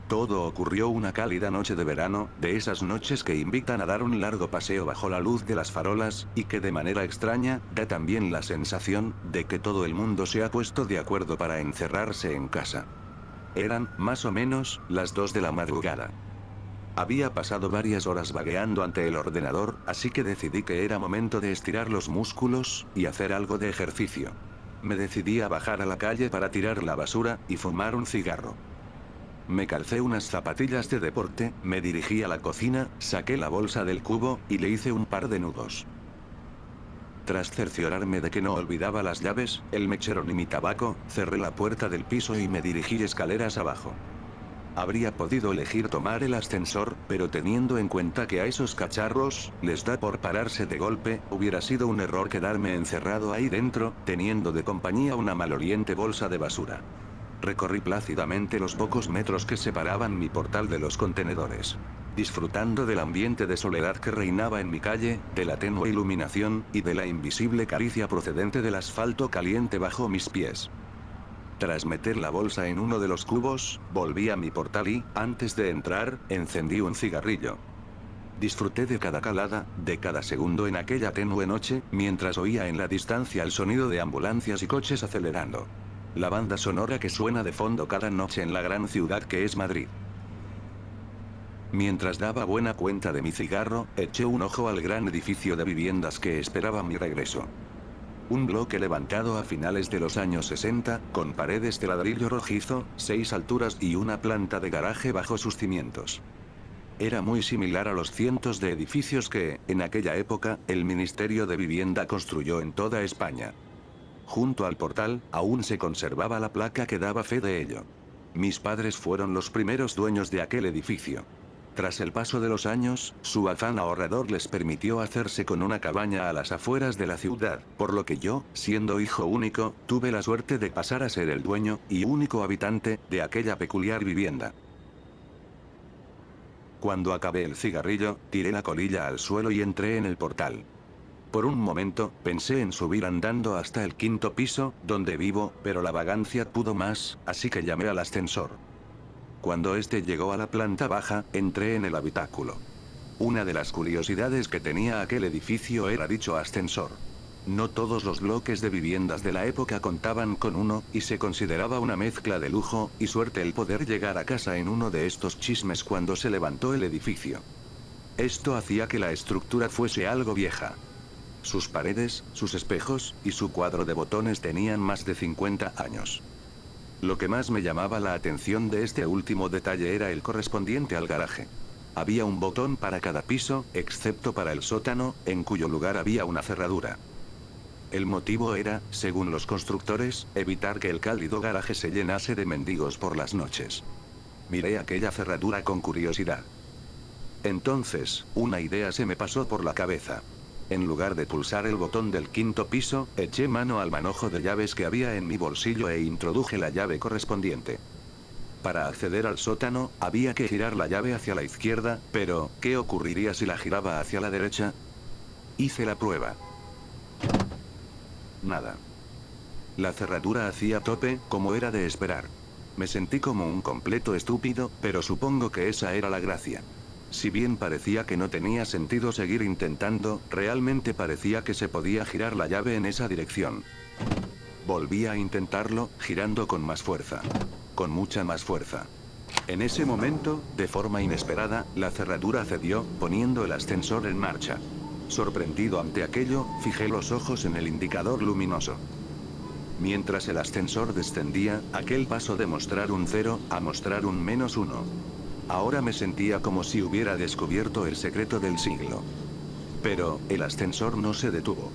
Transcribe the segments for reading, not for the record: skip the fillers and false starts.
Todo ocurrió una cálida noche de verano, de esas noches que invitan a dar un largo paseo bajo la luz de las farolas, y que de manera extraña, da también la sensación de que todo el mundo se ha puesto de acuerdo para encerrarse en casa. Eran, más o menos, las 2 de la madrugada. Había pasado varias horas vagueando ante el ordenador, así que decidí que era momento de estirar los músculos, y hacer algo de ejercicio. Me decidí a bajar a la calle para tirar la basura, y fumar un cigarro. Me calcé unas zapatillas de deporte, me dirigí a la cocina, saqué la bolsa del cubo, y le hice un par de nudos. Tras cerciorarme de que no olvidaba las llaves, el mechero ni mi tabaco, cerré la puerta del piso y me dirigí escaleras abajo. Habría podido elegir tomar el ascensor, pero teniendo en cuenta que a esos cacharros les da por pararse de golpe, hubiera sido un error quedarme encerrado ahí dentro, teniendo de compañía una maloliente bolsa de basura. Recorrí plácidamente los pocos metros que separaban mi portal de los contenedores. Disfrutando del ambiente de soledad que reinaba en mi calle, de la tenue iluminación, y de la invisible caricia procedente del asfalto caliente bajo mis pies. Tras meter la bolsa en uno de los cubos, volví a mi portal y, antes de entrar, encendí un cigarrillo. Disfruté de cada calada, de cada segundo en aquella tenue noche, mientras oía en la distancia el sonido de ambulancias y coches acelerando. La banda sonora que suena de fondo cada noche en la gran ciudad que es Madrid. Mientras daba buena cuenta de mi cigarro, eché un ojo al gran edificio de viviendas que esperaba mi regreso. Un bloque levantado a finales de los años 60, con paredes de ladrillo rojizo, 6 alturas y una planta de garaje bajo sus cimientos. Era muy similar a los cientos de edificios que, en aquella época, el Ministerio de Vivienda construyó en toda España. Junto al portal, aún se conservaba la placa que daba fe de ello. Mis padres fueron los primeros dueños de aquel edificio. Tras el paso de los años, su afán ahorrador les permitió hacerse con una cabaña a las afueras de la ciudad, por lo que yo, siendo hijo único, tuve la suerte de pasar a ser el dueño, y único habitante, de aquella peculiar vivienda. Cuando acabé el cigarrillo, tiré la colilla al suelo y entré en el portal. Por un momento, pensé en subir andando hasta el 5.º piso, donde vivo, pero la vagancia pudo más, así que llamé al ascensor. Cuando este llegó a la planta baja, entré en el habitáculo. Una de las curiosidades que tenía aquel edificio era dicho ascensor. No todos los bloques de viviendas de la época contaban con uno, y se consideraba una mezcla de lujo y suerte el poder llegar a casa en uno de estos chismes cuando se levantó el edificio. Esto hacía que la estructura fuese algo vieja. Sus paredes, sus espejos, y su cuadro de botones tenían más de 50 años. Lo que más me llamaba la atención de este último detalle era el correspondiente al garaje. Había un botón para cada piso, excepto para el sótano, en cuyo lugar había una cerradura. El motivo era, según los constructores, evitar que el cálido garaje se llenase de mendigos por las noches. Miré aquella cerradura con curiosidad. Entonces, una idea se me pasó por la cabeza. En lugar de pulsar el botón del 5.º piso, eché mano al manojo de llaves que había en mi bolsillo e introduje la llave correspondiente. Para acceder al sótano, había que girar la llave hacia la izquierda, pero, ¿qué ocurriría si la giraba hacia la derecha? Hice la prueba. Nada. La cerradura hacía tope, como era de esperar. Me sentí como un completo estúpido, pero supongo que esa era la gracia. Si bien parecía que no tenía sentido seguir intentando, realmente parecía que se podía girar la llave en esa dirección. Volví a intentarlo, girando con más fuerza. Con mucha más fuerza. En ese momento, de forma inesperada, la cerradura cedió, poniendo el ascensor en marcha. Sorprendido ante aquello, fijé los ojos en el indicador luminoso. Mientras el ascensor descendía, aquel paso de mostrar un 0 a mostrar un -1. Ahora me sentía como si hubiera descubierto el secreto del siglo. Pero, el ascensor no se detuvo.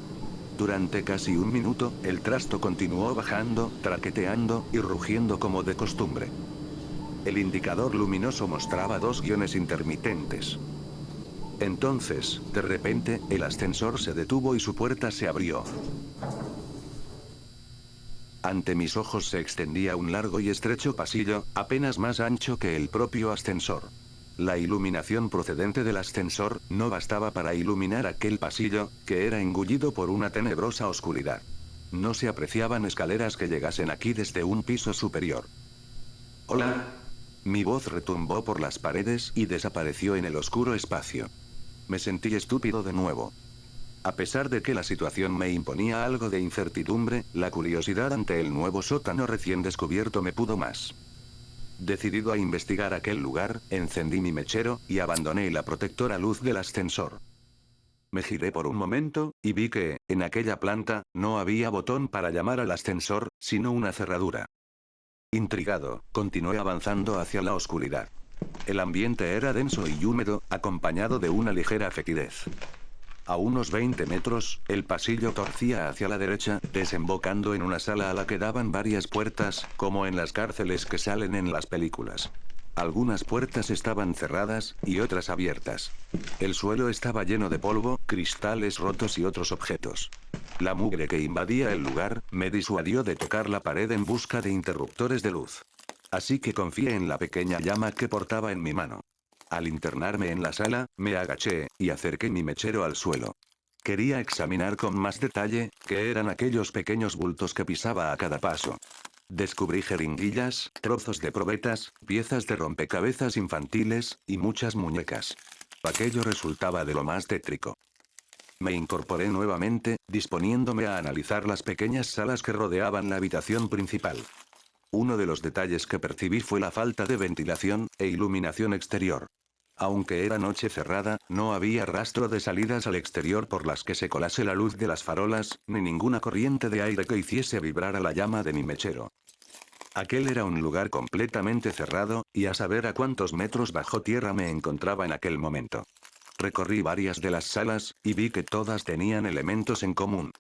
Durante casi un minuto, el trasto continuó bajando, traqueteando y rugiendo como de costumbre. El indicador luminoso mostraba 2 guiones intermitentes. Entonces, de repente, el ascensor se detuvo y su puerta se abrió. Ante mis ojos se extendía un largo y estrecho pasillo, apenas más ancho que el propio ascensor. La iluminación procedente del ascensor no bastaba para iluminar aquel pasillo, que era engullido por una tenebrosa oscuridad. No se apreciaban escaleras que llegasen aquí desde un piso superior. «Hola», Mi voz retumbó por las paredes y desapareció en el oscuro espacio. Me sentí estúpido de nuevo. A pesar de que la situación me imponía algo de incertidumbre, la curiosidad ante el nuevo sótano recién descubierto me pudo más. Decidido a investigar aquel lugar, encendí mi mechero y abandoné la protectora luz del ascensor. Me giré por un momento, y vi que, en aquella planta, no había botón para llamar al ascensor, sino una cerradura. Intrigado, continué avanzando hacia la oscuridad. El ambiente era denso y húmedo, acompañado de una ligera fetidez. A unos 20 metros, el pasillo torcía hacia la derecha, desembocando en una sala a la que daban varias puertas, como en las cárceles que salen en las películas. Algunas puertas estaban cerradas, y otras abiertas. El suelo estaba lleno de polvo, cristales rotos y otros objetos. La mugre que invadía el lugar, me disuadió de tocar la pared en busca de interruptores de luz. Así que confié en la pequeña llama que portaba en mi mano. Al internarme en la sala, me agaché, y acerqué mi mechero al suelo. Quería examinar con más detalle, qué eran aquellos pequeños bultos que pisaba a cada paso. Descubrí jeringuillas, trozos de probetas, piezas de rompecabezas infantiles, y muchas muñecas. Aquello resultaba de lo más tétrico. Me incorporé nuevamente, disponiéndome a analizar las pequeñas salas que rodeaban la habitación principal. Uno de los detalles que percibí fue la falta de ventilación e iluminación exterior. Aunque era noche cerrada, no había rastro de salidas al exterior por las que se colase la luz de las farolas, ni ninguna corriente de aire que hiciese vibrar a la llama de mi mechero. Aquel era un lugar completamente cerrado, y a saber a cuántos metros bajo tierra me encontraba en aquel momento. Recorrí varias de las salas, y vi que todas tenían elementos en común.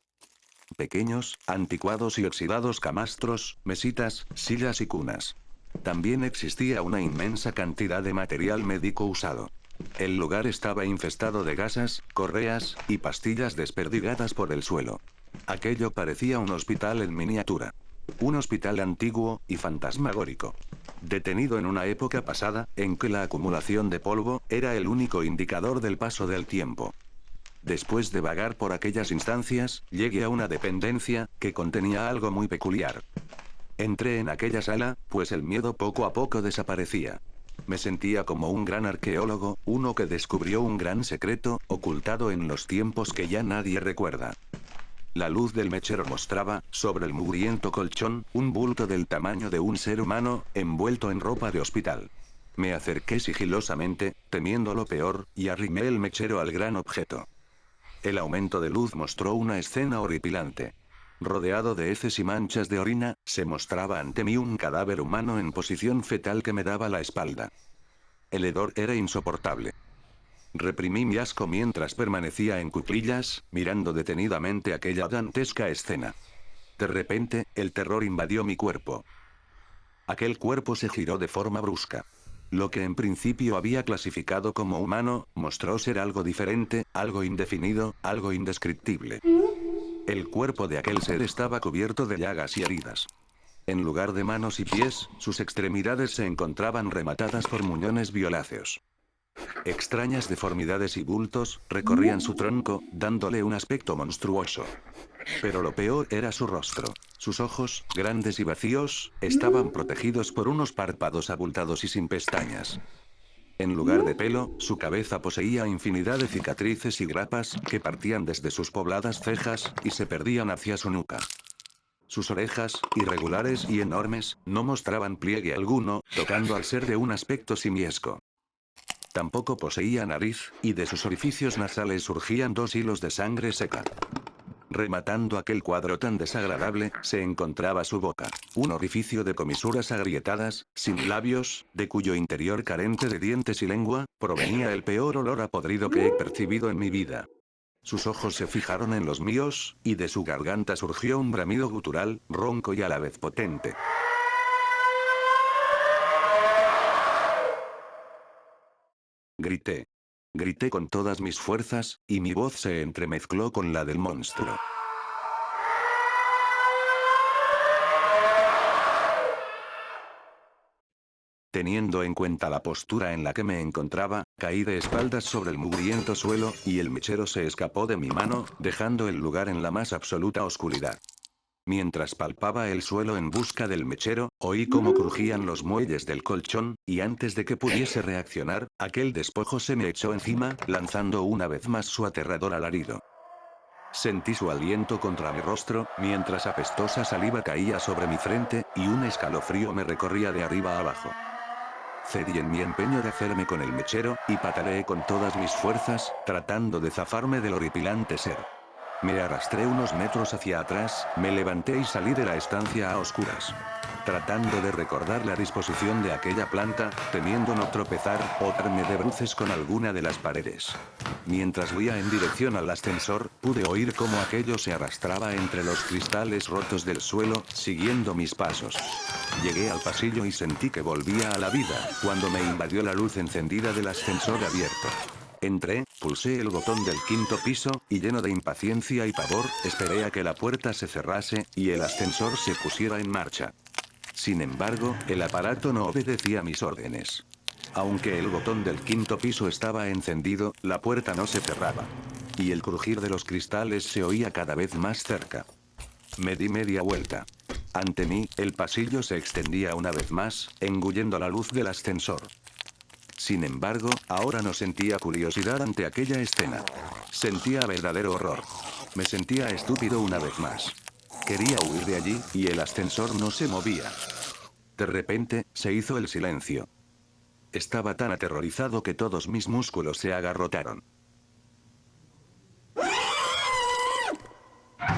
Pequeños, anticuados y oxidados camastros, mesitas, sillas y cunas. También existía una inmensa cantidad de material médico usado. El lugar estaba infestado de gasas, correas, y pastillas desperdigadas por el suelo. Aquello parecía un hospital en miniatura. Un hospital antiguo y fantasmagórico. Detenido en una época pasada, en que la acumulación de polvo era el único indicador del paso del tiempo. Después de vagar por aquellas instancias, llegué a una dependencia, que contenía algo muy peculiar. Entré en aquella sala, pues el miedo poco a poco desaparecía. Me sentía como un gran arqueólogo, uno que descubrió un gran secreto, ocultado en los tiempos que ya nadie recuerda. La luz del mechero mostraba, sobre el mugriento colchón, un bulto del tamaño de un ser humano, envuelto en ropa de hospital. Me acerqué sigilosamente, temiendo lo peor, y arrimé el mechero al gran objeto. El aumento de luz mostró una escena horripilante. Rodeado de heces y manchas de orina, se mostraba ante mí un cadáver humano en posición fetal que me daba la espalda. El hedor era insoportable. Reprimí mi asco mientras permanecía en cuclillas, mirando detenidamente aquella dantesca escena. De repente, el terror invadió mi cuerpo. Aquel cuerpo se giró de forma brusca. Lo que en principio había clasificado como humano, mostró ser algo diferente, algo indefinido, algo indescriptible. El cuerpo de aquel ser estaba cubierto de llagas y heridas. En lugar de manos y pies, sus extremidades se encontraban rematadas por muñones violáceos. Extrañas deformidades y bultos recorrían su tronco, dándole un aspecto monstruoso. Pero lo peor era su rostro. Sus ojos, grandes y vacíos, estaban protegidos por unos párpados abultados y sin pestañas. En lugar de pelo, su cabeza poseía infinidad de cicatrices y grapas, que partían desde sus pobladas cejas, y se perdían hacia su nuca. Sus orejas, irregulares y enormes, no mostraban pliegue alguno, tocando al ser de un aspecto simiesco. Tampoco poseía nariz, y de sus orificios nasales surgían dos hilos de sangre seca. Rematando aquel cuadro tan desagradable, se encontraba su boca. Un orificio de comisuras agrietadas, sin labios, de cuyo interior carente de dientes y lengua, provenía el peor olor a podrido que he percibido en mi vida. Sus ojos se fijaron en los míos, y de su garganta surgió un bramido gutural, ronco y a la vez potente. Grité. Grité con todas mis fuerzas, y mi voz se entremezcló con la del monstruo. Teniendo en cuenta la postura en la que me encontraba, caí de espaldas sobre el mugriento suelo, y el mechero se escapó de mi mano, dejando el lugar en la más absoluta oscuridad. Mientras palpaba el suelo en busca del mechero, oí cómo crujían los muelles del colchón, y antes de que pudiese reaccionar, aquel despojo se me echó encima, lanzando una vez más su aterrador alarido. Sentí su aliento contra mi rostro, mientras apestosa saliva caía sobre mi frente, y un escalofrío me recorría de arriba a abajo. Cedí en mi empeño de hacerme con el mechero, y pataleé con todas mis fuerzas, tratando de zafarme del horripilante ser. Me arrastré unos metros hacia atrás, me levanté y salí de la estancia a oscuras. Tratando de recordar la disposición de aquella planta, temiendo no tropezar o darme de bruces con alguna de las paredes. Mientras huía en dirección al ascensor, pude oír cómo aquello se arrastraba entre los cristales rotos del suelo, siguiendo mis pasos. Llegué al pasillo y sentí que volvía a la vida, cuando me invadió la luz encendida del ascensor abierto. Entré, pulsé el botón del 5.º piso, y lleno de impaciencia y pavor, esperé a que la puerta se cerrase, y el ascensor se pusiera en marcha. Sin embargo, el aparato no obedecía mis órdenes. Aunque el botón del 5.º piso estaba encendido, la puerta no se cerraba. Y el crujir de los cristales se oía cada vez más cerca. Me di media vuelta. Ante mí, el pasillo se extendía una vez más, engullendo la luz del ascensor. Sin embargo, ahora no sentía curiosidad ante aquella escena. Sentía verdadero horror. Me sentía estúpido una vez más. Quería huir de allí, y el ascensor no se movía. De repente, se hizo el silencio. Estaba tan aterrorizado que todos mis músculos se agarrotaron.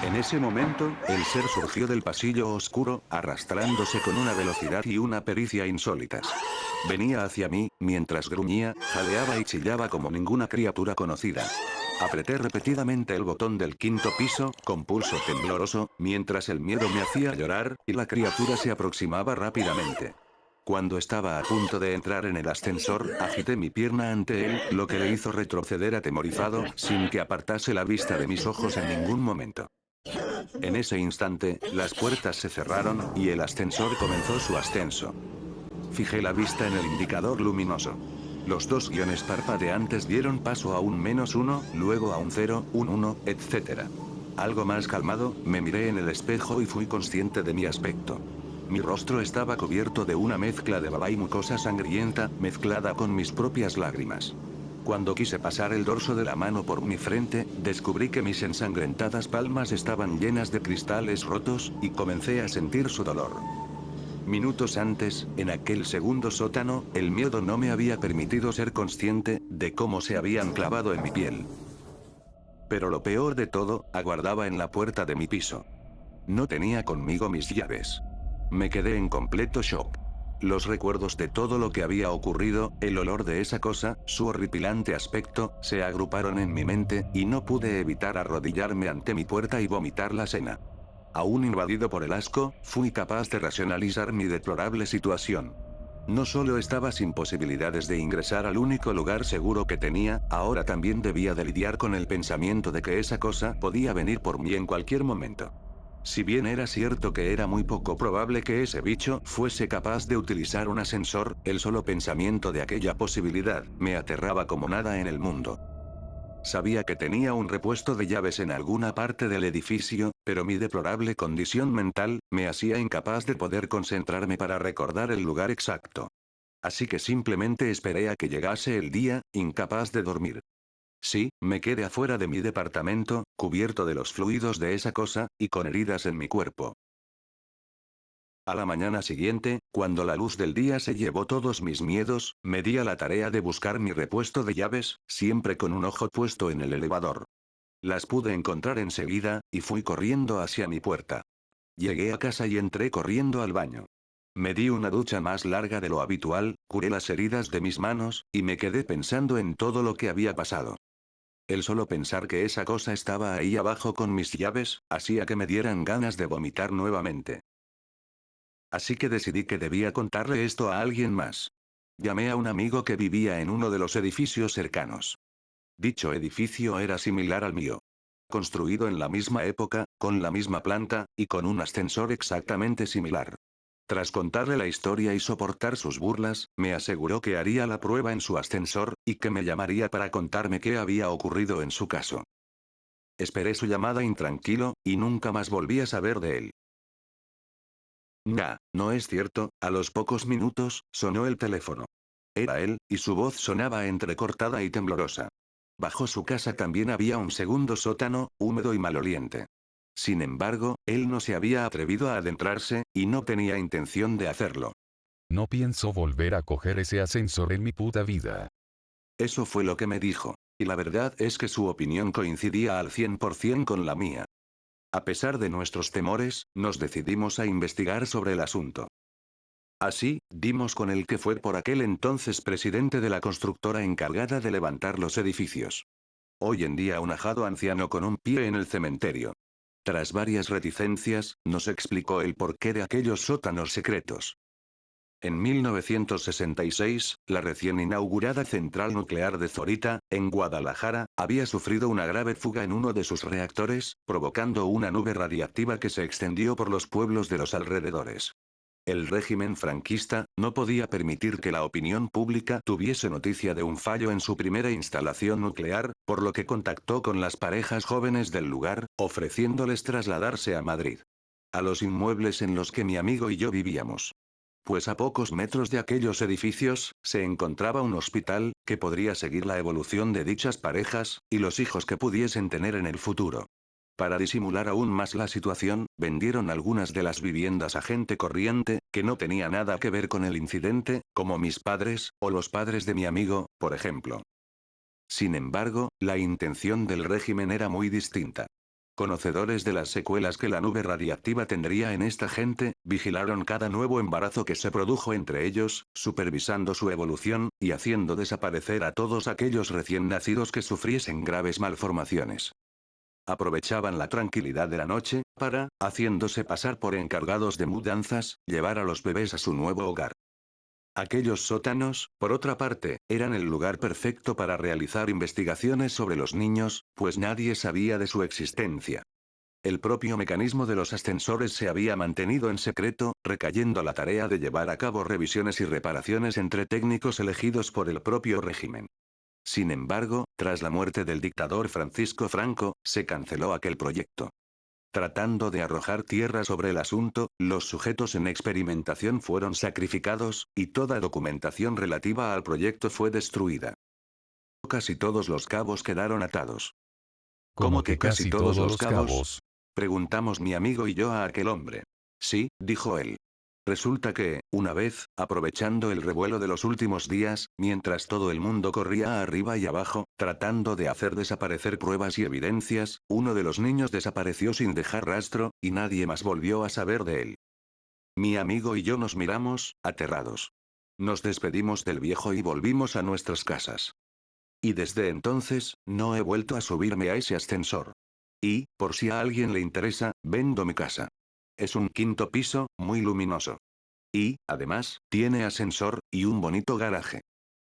En ese momento, el ser surgió del pasillo oscuro, arrastrándose con una velocidad y una pericia insólitas. Venía hacia mí, mientras gruñía, jadeaba y chillaba como ninguna criatura conocida. Apreté repetidamente el botón del 5.º piso, con pulso tembloroso, mientras el miedo me hacía llorar, y la criatura se aproximaba rápidamente. Cuando estaba a punto de entrar en el ascensor, agité mi pierna ante él, lo que le hizo retroceder atemorizado, sin que apartase la vista de mis ojos en ningún momento. En ese instante, las puertas se cerraron, y el ascensor comenzó su ascenso. Fijé la vista en el indicador luminoso. Los dos guiones parpadeantes dieron paso a un -1, luego a un 0, un 1, etc. Algo más calmado, me miré en el espejo y fui consciente de mi aspecto. Mi rostro estaba cubierto de una mezcla de baba y mucosa sangrienta, mezclada con mis propias lágrimas. Cuando quise pasar el dorso de la mano por mi frente, descubrí que mis ensangrentadas palmas estaban llenas de cristales rotos, y comencé a sentir su dolor. Minutos antes, en aquel segundo sótano, el miedo no me había permitido ser consciente de cómo se habían clavado en mi piel. Pero lo peor de todo, aguardaba en la puerta de mi piso. No tenía conmigo mis llaves. Me quedé en completo shock. Los recuerdos de todo lo que había ocurrido, el olor de esa cosa, su horripilante aspecto, se agruparon en mi mente, y no pude evitar arrodillarme ante mi puerta y vomitar la cena. Aún invadido por el asco, fui capaz de racionalizar mi deplorable situación. No solo estaba sin posibilidades de ingresar al único lugar seguro que tenía, ahora también debía de lidiar con el pensamiento de que esa cosa podía venir por mí en cualquier momento. Si bien era cierto que era muy poco probable que ese bicho fuese capaz de utilizar un ascensor, el solo pensamiento de aquella posibilidad me aterraba como nada en el mundo. Sabía que tenía un repuesto de llaves en alguna parte del edificio, pero mi deplorable condición mental me hacía incapaz de poder concentrarme para recordar el lugar exacto. Así que simplemente esperé a que llegase el día, incapaz de dormir. Sí, me quedé afuera de mi departamento, cubierto de los fluidos de esa cosa, y con heridas en mi cuerpo. A la mañana siguiente, cuando la luz del día se llevó todos mis miedos, me di a la tarea de buscar mi repuesto de llaves, siempre con un ojo puesto en el elevador. Las pude encontrar enseguida, y fui corriendo hacia mi puerta. Llegué a casa y entré corriendo al baño. Me di una ducha más larga de lo habitual, curé las heridas de mis manos, y me quedé pensando en todo lo que había pasado. El solo pensar que esa cosa estaba ahí abajo con mis llaves, hacía que me dieran ganas de vomitar nuevamente. Así que decidí que debía contarle esto a alguien más. Llamé a un amigo que vivía en uno de los edificios cercanos. Dicho edificio era similar al mío. Construido en la misma época, con la misma planta, y con un ascensor exactamente similar. Tras contarle la historia y soportar sus burlas, me aseguró que haría la prueba en su ascensor, y que me llamaría para contarme qué había ocurrido en su caso. Esperé su llamada intranquilo, y nunca más volví a saber de él. Nah, no es cierto, a los pocos minutos, sonó el teléfono. Era él, y su voz sonaba entrecortada y temblorosa. Bajo su casa también había un segundo sótano, húmedo y maloliente. Sin embargo, él no se había atrevido a adentrarse, y no tenía intención de hacerlo. No pienso volver a coger ese ascensor en mi puta vida. Eso fue lo que me dijo. Y la verdad es que su opinión coincidía al 100% con la mía. A pesar de nuestros temores, nos decidimos a investigar sobre el asunto. Así, dimos con el que fue por aquel entonces presidente de la constructora encargada de levantar los edificios. Hoy en día un ajado anciano con un pie en el cementerio. Tras varias reticencias, nos explicó el porqué de aquellos sótanos secretos. En 1966, la recién inaugurada central nuclear de Zorita, en Guadalajara, había sufrido una grave fuga en uno de sus reactores, provocando una nube radiactiva que se extendió por los pueblos de los alrededores. El régimen franquista no podía permitir que la opinión pública tuviese noticia de un fallo en su primera instalación nuclear, por lo que contactó con las parejas jóvenes del lugar, ofreciéndoles trasladarse a Madrid. A los inmuebles en los que mi amigo y yo vivíamos. Pues a pocos metros de aquellos edificios, se encontraba un hospital, que podría seguir la evolución de dichas parejas, y los hijos que pudiesen tener en el futuro. Para disimular aún más la situación, vendieron algunas de las viviendas a gente corriente, que no tenía nada que ver con el incidente, como mis padres, o los padres de mi amigo, por ejemplo. Sin embargo, la intención del régimen era muy distinta. Conocedores de las secuelas que la nube radiactiva tendría en esta gente, vigilaron cada nuevo embarazo que se produjo entre ellos, supervisando su evolución, y haciendo desaparecer a todos aquellos recién nacidos que sufriesen graves malformaciones. Aprovechaban la tranquilidad de la noche, para, haciéndose pasar por encargados de mudanzas, llevar a los bebés a su nuevo hogar. Aquellos sótanos, por otra parte, eran el lugar perfecto para realizar investigaciones sobre los niños, pues nadie sabía de su existencia. El propio mecanismo de los ascensores se había mantenido en secreto, recayendo la tarea de llevar a cabo revisiones y reparaciones entre técnicos elegidos por el propio régimen. Sin embargo, tras la muerte del dictador Francisco Franco, se canceló aquel proyecto. Tratando de arrojar tierra sobre el asunto, los sujetos en experimentación fueron sacrificados, y toda documentación relativa al proyecto fue destruida. Casi todos los cabos quedaron atados. Como ¿Cómo que que casi casi todos todos los los cabos? cabos. Preguntamos mi amigo y yo a aquel hombre. Sí, dijo él. Resulta que, una vez, aprovechando el revuelo de los últimos días, mientras todo el mundo corría arriba y abajo, tratando de hacer desaparecer pruebas y evidencias, uno de los niños desapareció sin dejar rastro, y nadie más volvió a saber de él. Mi amigo y yo nos miramos, aterrados. Nos despedimos del viejo y volvimos a nuestras casas. Y desde entonces, no he vuelto a subirme a ese ascensor. Y, por si a alguien le interesa, vendo mi casa. Es un quinto piso, muy luminoso. Y, además, tiene ascensor, y un bonito garaje.